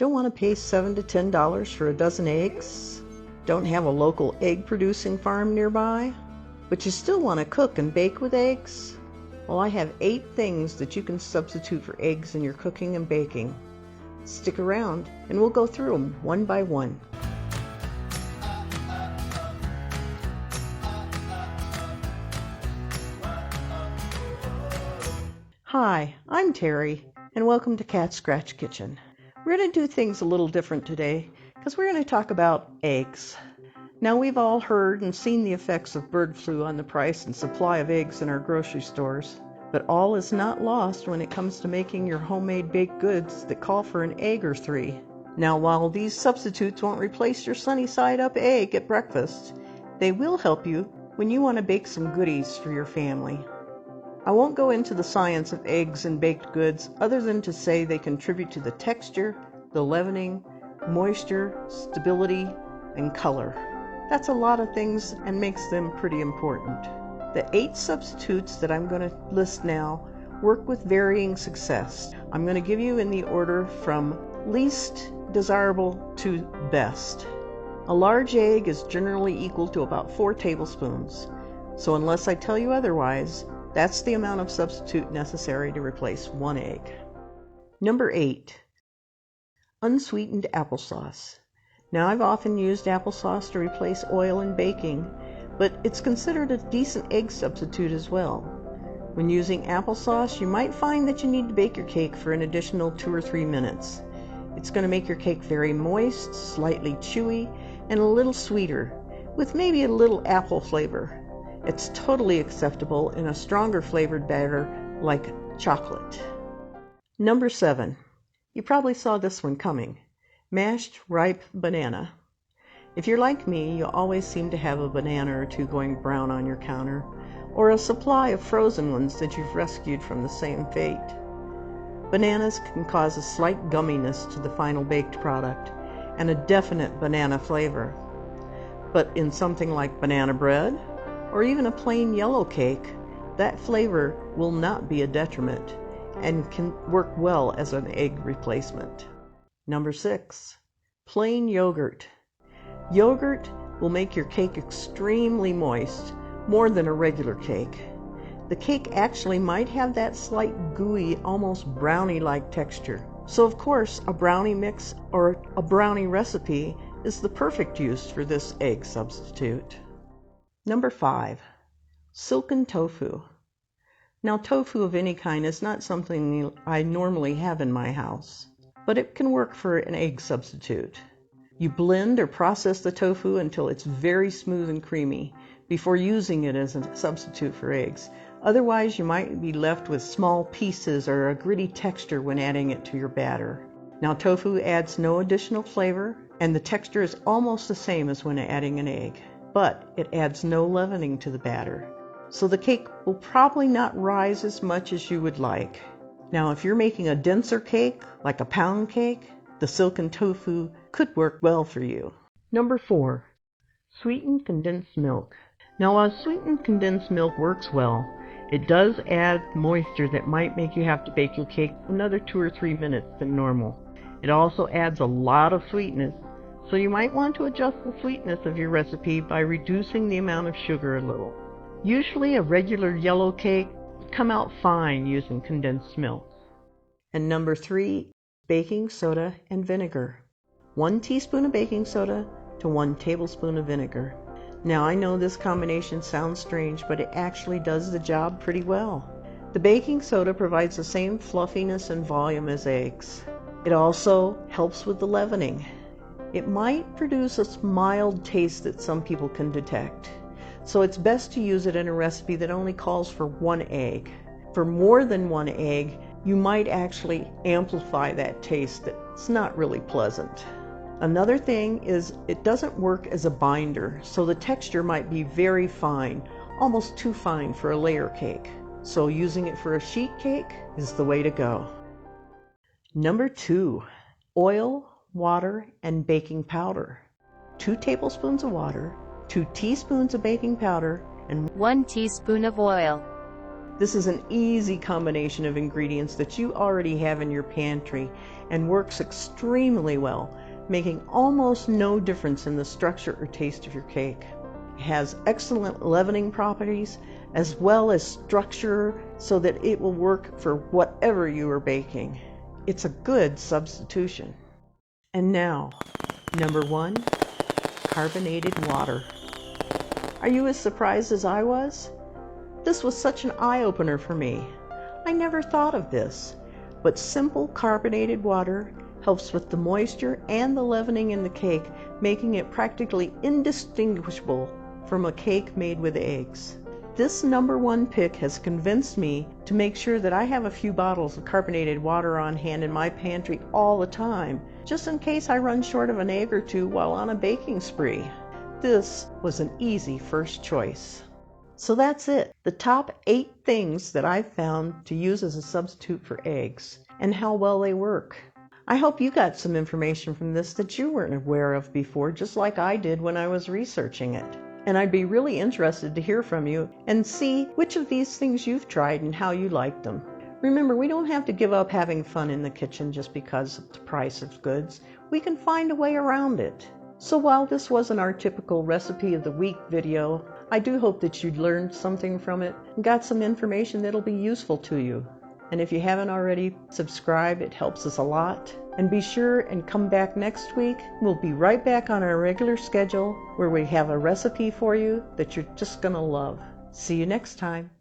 Don't want to pay $7 to $10 for a dozen eggs? Don't have a local egg producing farm nearby? But you still want to cook and bake with eggs? Well, I have 8 things that you can substitute for eggs in your cooking and baking. Stick around and we'll go through them one by one. Hi, I'm Terry, and welcome to Cat Scratch Kitchen. We're going to do things a little different today because we're going to talk about eggs. Now, we've all heard and seen the effects of bird flu on the price and supply of eggs in our grocery stores, but all is not lost when it comes to making your homemade baked goods that call for an egg or 3. Now, while these substitutes won't replace your sunny side up egg at breakfast, they will help you when you want to bake some goodies for your family. I won't go into the science of eggs and baked goods other than to say they contribute to the texture, the leavening, moisture, stability, and color. That's a lot of things and makes them pretty important. The 8 substitutes that I'm going to list now work with varying success. I'm going to give you in the order from least desirable to best. A large egg is generally equal to about 4 tablespoons, so unless I tell you otherwise, that's the amount of substitute necessary to replace 1 egg. Number 8, unsweetened applesauce. Now, I've often used applesauce to replace oil in baking, but it's considered a decent egg substitute as well. When using applesauce, you might find that you need to bake your cake for an additional 2 or 3 minutes. It's going to make your cake very moist, slightly chewy, and a little sweeter, with maybe a little apple flavor. It's totally acceptable in a stronger flavored batter like chocolate. Number 7. You probably saw this one coming. Mashed ripe banana. If you're like me, you always seem to have a banana or 2 going brown on your counter, or a supply of frozen ones that you've rescued from the same fate. Bananas can cause a slight gumminess to the final baked product and a definite banana flavor. But in something like banana bread, or even a plain yellow cake, that flavor will not be a detriment and can work well as an egg replacement. Number 6, plain yogurt. Yogurt will make your cake extremely moist, more than a regular cake. The cake actually might have that slight gooey, almost brownie-like texture. So of course, a brownie mix or a brownie recipe is the perfect use for this egg substitute. Number 5, silken tofu. Now, tofu of any kind is not something I normally have in my house, but it can work for an egg substitute. You blend or process the tofu until it's very smooth and creamy before using it as a substitute for eggs. Otherwise, you might be left with small pieces or a gritty texture when adding it to your batter. Now, tofu adds no additional flavor, and the texture is almost the same as when adding an egg, but it adds no leavening to the batter, so the cake will probably not rise as much as you would like. Now, if you're making a denser cake, like a pound cake, the silken tofu could work well for you. Number 4, sweetened condensed milk. Now, while sweetened condensed milk works well, it does add moisture that might make you have to bake your cake another 2 or 3 minutes than normal. It also adds a lot of sweetness, so you might want to adjust the sweetness of your recipe by reducing the amount of sugar a little. Usually a regular yellow cake would come out fine using condensed milk. And number 3, baking soda and vinegar. 1 teaspoon of baking soda to 1 tablespoon of vinegar. Now, I know this combination sounds strange, but it actually does the job pretty well. The baking soda provides the same fluffiness and volume as eggs. It also helps with the leavening. It might produce a mild taste that some people can detect, so it's best to use it in a recipe that only calls for 1 egg. For more than 1 egg, you might actually amplify that taste that's not really pleasant. Another thing is it doesn't work as a binder, so the texture might be very fine, almost too fine for a layer cake. So using it for a sheet cake is the way to go. Number 2, oil, water, and baking powder. 2 tablespoons of water, 2 teaspoons of baking powder, and 1 teaspoon of oil. This is an easy combination of ingredients that you already have in your pantry and works extremely well, making almost no difference in the structure or taste of your cake. It has excellent leavening properties as well as structure so that it will work for whatever you are baking. It's a good substitution. And now, number 1, carbonated water. Are you as surprised as I was? This was such an eye-opener for me. I never thought of this, but simple carbonated water helps with the moisture and the leavening in the cake, making it practically indistinguishable from a cake made with eggs. This number 1 pick has convinced me to make sure that I have a few bottles of carbonated water on hand in my pantry all the time, just in case I run short of an egg or two while on a baking spree. This was an easy first choice. So that's it, the top 8 things that I've found to use as a substitute for eggs, and how well they work. I hope you got some information from this that you weren't aware of before, just like I did when I was researching it. And I'd be really interested to hear from you and see which of these things you've tried and how you liked them. Remember, we don't have to give up having fun in the kitchen just because of the price of goods. We can find a way around it. So while this wasn't our typical recipe of the week video, I do hope that you'd learned something from it and got some information that'll be useful to you. And if you haven't already, subscribe, it helps us a lot. And be sure and come back next week. We'll be right back on our regular schedule where we have a recipe for you that you're just gonna love. See you next time.